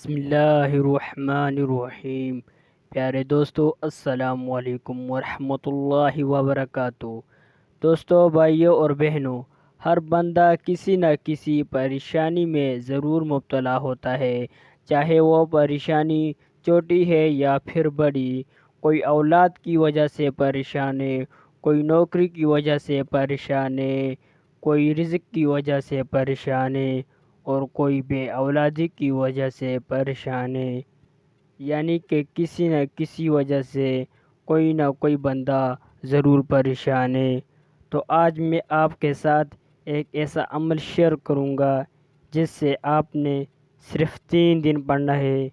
بسم اللہ الرحمن الرحیم۔ پیارے دوستو، السلام علیکم ورحمۃ اللہ وبرکاتہ۔ دوستو، بھائیوں اور بہنوں، ہر بندہ کسی نہ کسی پریشانی میں ضرور مبتلا ہوتا ہے، چاہے وہ پریشانی چھوٹی ہے یا پھر بڑی۔ کوئی اولاد کی وجہ سے پریشان ہے، کوئی نوکری کی وجہ سے پریشان ہے، کوئی رزق کی وجہ سے پریشان ہے، اور کوئی بے اولادی کی وجہ سے پریشان ہے۔ یعنی کہ کسی نہ کسی وجہ سے کوئی نہ کوئی بندہ ضرور پریشان ہے۔ تو آج میں آپ کے ساتھ ایک ایسا عمل شیئر کروں گا جس سے آپ نے صرف 3 دن پڑھنا ہے۔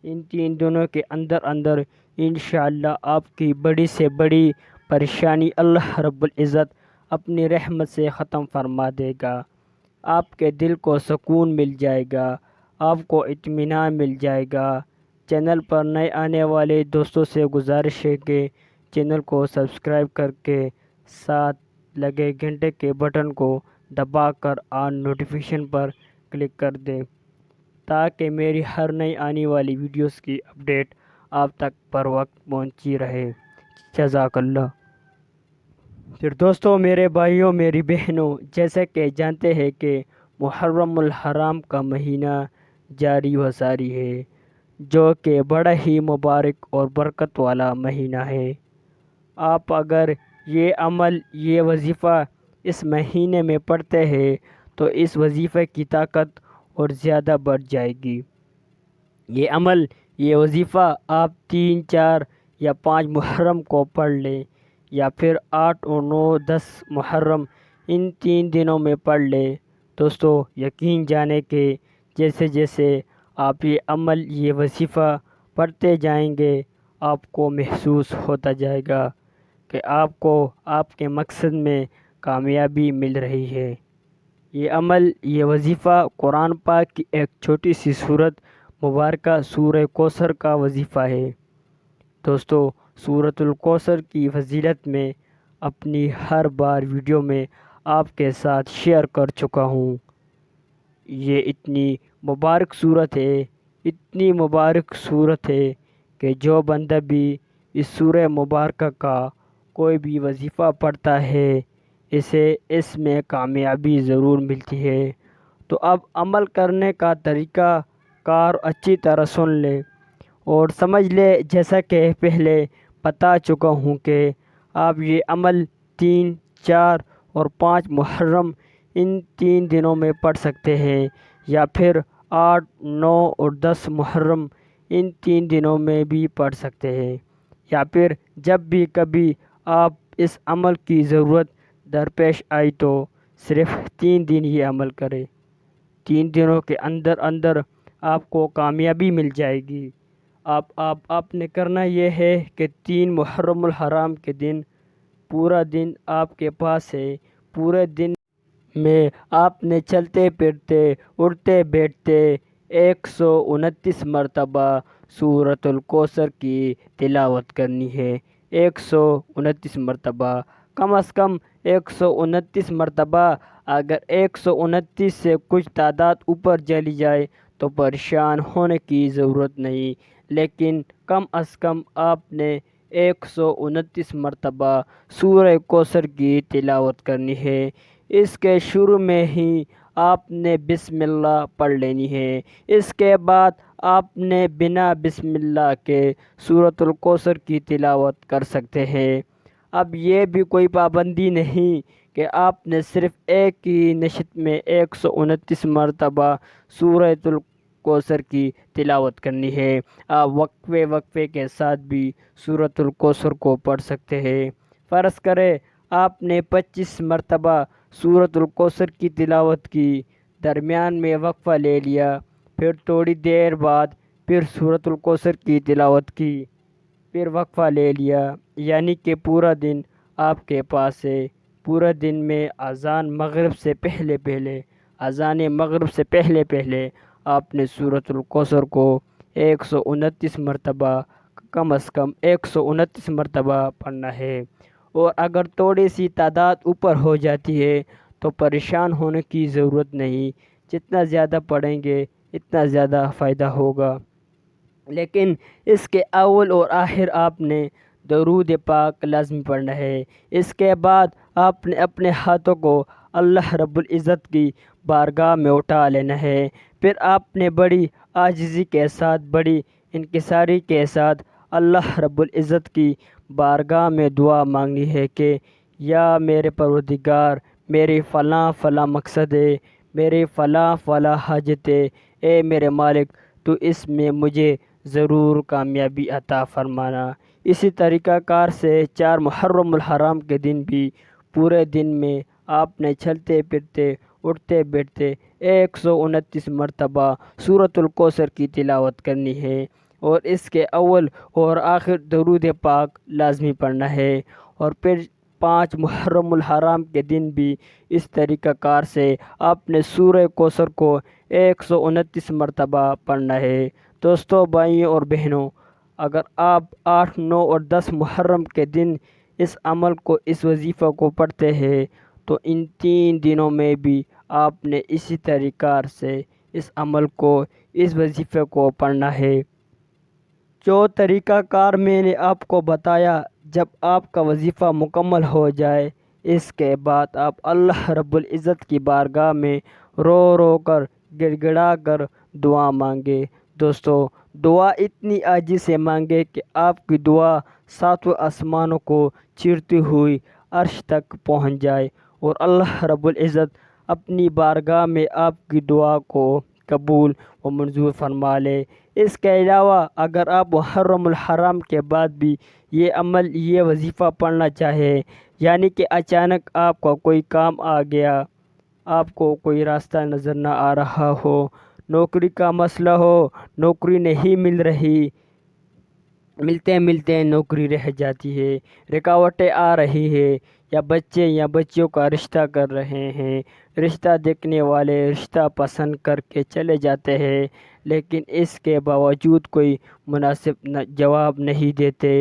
ان 3 دنوں کے اندر انشاءاللہ آپ کی بڑی سے بڑی پریشانی اللہ رب العزت اپنی رحمت سے ختم فرما دے گا۔ آپ کے دل کو سکون مل جائے گا، آپ کو اطمینان مل جائے گا۔ چینل پر نئے آنے والے دوستوں سے گزارش ہے کہ چینل کو سبسکرائب کر کے ساتھ لگے گھنٹے کے بٹن کو دبا کر آن نوٹیفیکیشن پر کلک کر دیں تاکہ میری ہر نئی آنے والی ویڈیوز کی اپڈیٹ آپ تک پر وقت پہنچی رہے۔ جزاک اللہ۔ پھر دوستو، میرے بھائیوں، میری بہنوں، جیسے کہ جانتے ہیں کہ محرم الحرام کا مہینہ جاری و ساری ہے، جو کہ بڑا ہی مبارک اور برکت والا مہینہ ہے۔ آپ اگر یہ عمل، یہ وظیفہ اس مہینے میں پڑھتے ہیں تو اس وظیفے کی طاقت اور زیادہ بڑھ جائے گی۔ یہ عمل، یہ وظیفہ آپ 3، 4 یا 5 محرم کو پڑھ لیں، یا پھر 8 اور 9، 10 محرم، ان 3 دنوں میں پڑھ لیں۔ دوستو، یقین جانیں کہ جیسے جیسے آپ یہ عمل، یہ وظیفہ پڑھتے جائیں گے، آپ کو محسوس ہوتا جائے گا کہ آپ کو آپ کے مقصد میں کامیابی مل رہی ہے۔ یہ عمل، یہ وظیفہ قرآن پاک کی ایک چھوٹی سی سورت مبارکہ سورہ کوثر کا وظیفہ ہے۔ دوستو، سورۃ الکوثر کی فضیلت میں اپنی ہر بار ویڈیو میں آپ کے ساتھ شیئر کر چکا ہوں۔ یہ اتنی مبارک سورت ہے، اتنی مبارک سورت ہے کہ جو بندہ بھی اس سورہ مبارکہ کا کوئی بھی وظیفہ پڑھتا ہے، اسے اس میں کامیابی ضرور ملتی ہے۔ تو اب عمل کرنے کا طریقہ کار اچھی طرح سن لے اور سمجھ لے، جیسا کہ پہلے بتا چکا ہوں کہ آپ یہ عمل 3، 4 اور 5 محرم، ان 3 دنوں میں پڑھ سکتے ہیں، یا پھر 8، 9 اور 10 محرم، ان 3 دنوں میں بھی پڑھ سکتے ہیں، یا پھر جب بھی کبھی آپ اس عمل کی ضرورت درپیش آئی تو صرف 3 دن یہ عمل کریں۔ 3 دنوں کے اندر آپ کو کامیابی مل جائے گی۔ آپ نے کرنا یہ ہے کہ 3 محرم الحرام کے دن پورا دن آپ کے پاس ہے، پورے دن میں آپ نے چلتے پھرتے، اٹھتے بیٹھتے 129 مرتبہ سورۃ الکوثر کی تلاوت کرنی ہے۔ 129 مرتبہ، کم از کم 129 مرتبہ۔ اگر 129 سے کچھ تعداد اوپر چلی جائے تو پریشان ہونے کی ضرورت نہیں، لیکن کم از کم آپ نے 129 مرتبہ سورہ کوثر کی تلاوت کرنی ہے۔ اس کے شروع میں ہی آپ نے بسم اللہ پڑھ لینی ہے۔ اس کے بعد آپ نے بنا بسم اللہ کے سورۃ الکوثر کی تلاوت کر سکتے ہیں۔ اب یہ بھی کوئی پابندی نہیں کہ آپ نے صرف ایک ہی نشست میں 129 مرتبہ سورۃ الکوثر کی تلاوت کرنی ہے۔ آپ وقفے کے ساتھ بھی سورۃ الکوثر کو پڑھ سکتے ہیں۔ فرض کرے آپ نے 25 مرتبہ سورۃ الکوثر کی تلاوت کی، درمیان میں وقفہ لے لیا، پھر تھوڑی دیر بعد پھر سورۃ الکوثر کی تلاوت کی، پھر وقفہ لے لیا، یعنی کہ پورا دن آپ کے پاس ہے۔ پورا دن میں اذان مغرب سے پہلے آپ نے سورۃ الکوثر کو 129 مرتبہ، کم از کم 129 مرتبہ پڑھنا ہے۔ اور اگر تھوڑی سی تعداد اوپر ہو جاتی ہے تو پریشان ہونے کی ضرورت نہیں، جتنا زیادہ پڑھیں گے اتنا زیادہ فائدہ ہوگا۔ لیکن اس کے اول اور آخر آپ نے درود پاک لازمی پڑھنا ہے۔ اس کے بعد آپ نے اپنے ہاتھوں کو اللہ رب العزت کی بارگاہ میں اٹھا لینا ہے۔ پھر آپ نے بڑی عاجزی کے ساتھ، بڑی انکساری کے ساتھ اللہ رب العزت کی بارگاہ میں دعا مانگنی ہے کہ یا میرے پروردگار، میری فلاں فلاں مقصد ہے، میری فلاں فلاں حاجت ہے، اے میرے مالک تو اس میں مجھے ضرور کامیابی عطا فرمانا۔ اسی طریقہ کار سے 4 محرم الحرام کے دن بھی پورے دن میں آپ نے چلتے پھرتے اٹھتے بیٹھتے 129 مرتبہ سورۃ الکوثر کی تلاوت کرنی ہے، اور اس کے اول اور آخر درود پاک لازمی پڑھنا ہے۔ اور پھر 5 محرم الحرام کے دن بھی اس طریقہ کار سے آپ نے سورہ کوثر کو 129 مرتبہ پڑھنا ہے۔ دوستو، بھائیوں اور بہنوں، اگر آپ 8، 9 اور 10 محرم کے دن اس عمل کو، اس وظیفہ کو پڑھتے ہیں تو ان 3 دنوں میں بھی آپ نے اسی طریقہ سے اس عمل کو، اس وظیفے کو پڑھنا ہے۔ جو طریقہ کار میں نے آپ کو بتایا، جب آپ کا وظیفہ مکمل ہو جائے اس کے بعد آپ اللہ رب العزت کی بارگاہ میں رو رو کر، گڑ گڑا کر دعا مانگے۔ دوستو، دعا اتنی عاجزی سے مانگے کہ آپ کی دعا 7 آسمانوں کو چیرتی ہوئی عرش تک پہنچ جائے، اور اللہ رب العزت اپنی بارگاہ میں آپ کی دعا کو قبول و منظور فرما لے۔ اس کے علاوہ اگر آپ محرم الحرام کے بعد بھی یہ عمل، یہ وظیفہ پڑھنا چاہیں، یعنی کہ اچانک آپ کا کوئی کام آ گیا، آپ کو کوئی راستہ نظر نہ آ رہا ہو، نوکری کا مسئلہ ہو، نوکری نہیں مل رہی، ملتے ملتے نوکری رہ جاتی ہے، رکاوٹیں آ رہی ہے، یا بچے یا بچیوں کا رشتہ کر رہے ہیں، رشتہ دیکھنے والے رشتہ پسند کر کے چلے جاتے ہیں، لیکن اس کے باوجود کوئی مناسب جواب نہیں دیتے،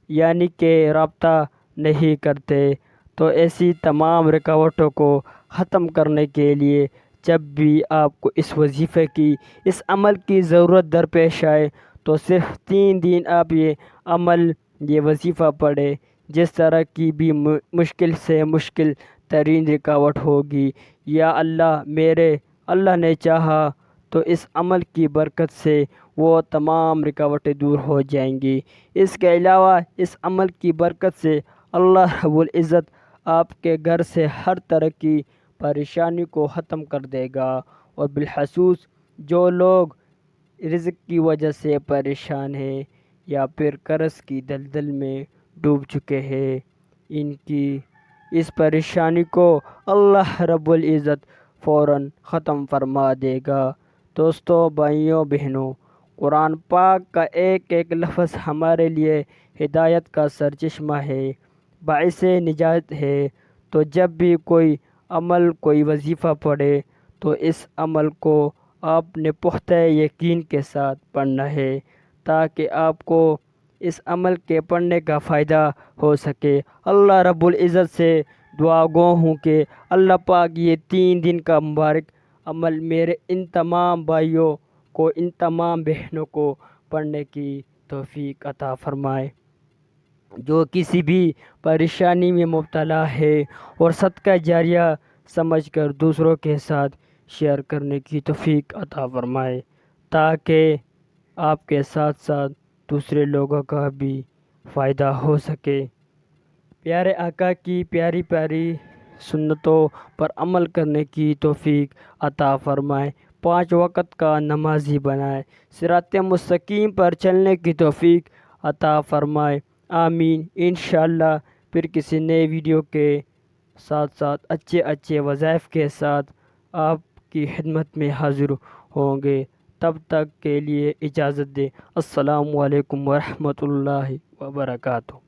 یعنی کہ رابطہ نہیں کرتے، تو ایسی تمام رکاوٹوں کو ختم کرنے کے لیے جب بھی آپ کو اس وظیفے کی، اس عمل کی ضرورت درپیش آئے تو صرف 3 دن آپ یہ عمل، یہ وظیفہ پڑھیں۔ جس طرح کی بھی مشکل سے مشکل ترین رکاوٹ ہوگی، یا اللہ نے چاہا تو اس عمل کی برکت سے وہ تمام رکاوٹیں دور ہو جائیں گی۔ اس کے علاوہ اس عمل کی برکت سے اللہ رب العزت آپ کے گھر سے ہر طرح کی پریشانی کو ختم کر دے گا، اور بالخصوص جو لوگ رزق کی وجہ سے پریشان ہیں یا پھر قرض کی دلدل میں ڈوب چکے ہیں، ان کی اس پریشانی کو اللہ رب العزت فوراً ختم فرما دے گا۔ دوستو، بھائیوں بہنوں، قرآن پاک کا ایک ایک لفظ ہمارے لیے ہدایت کا سرچشمہ ہے، باعث نجات ہے۔ تو جب بھی کوئی عمل، کوئی وظیفہ پڑھے تو اس عمل کو آپ نے پختہ یقین کے ساتھ پڑھنا ہے، تاکہ آپ کو اس عمل کے پڑھنے کا فائدہ ہو سکے۔ اللہ رب العزت سے دعا گو ہوں کہ اللہ پاک یہ 3 دن کا مبارک عمل میرے ان تمام بھائیوں کو، ان تمام بہنوں کو پڑھنے کی توفیق عطا فرمائے، جو کسی بھی پریشانی میں مبتلا ہے، اور صدقہ جاریہ سمجھ کر دوسروں کے ساتھ شیئر کرنے کی توفیق عطا فرمائے، تاکہ آپ کے ساتھ ساتھ دوسرے لوگوں کا بھی فائدہ ہو سکے۔ پیارے آقا کی پیاری پیاری سنتوں پر عمل کرنے کی توفیق عطا فرمائے، 5 وقت کا نمازی بنائے، صراط مستقیم پر چلنے کی توفیق عطا فرمائے، آمین۔ انشاءاللہ پھر کسی نئے ویڈیو کے ساتھ اچھے اچھے وظائف کے ساتھ آپ کی خدمت میں حاضر ہوں گے۔ تب تک کے لیے اجازت دیں۔ السلام علیکم ورحمۃ اللہ وبرکاتہ۔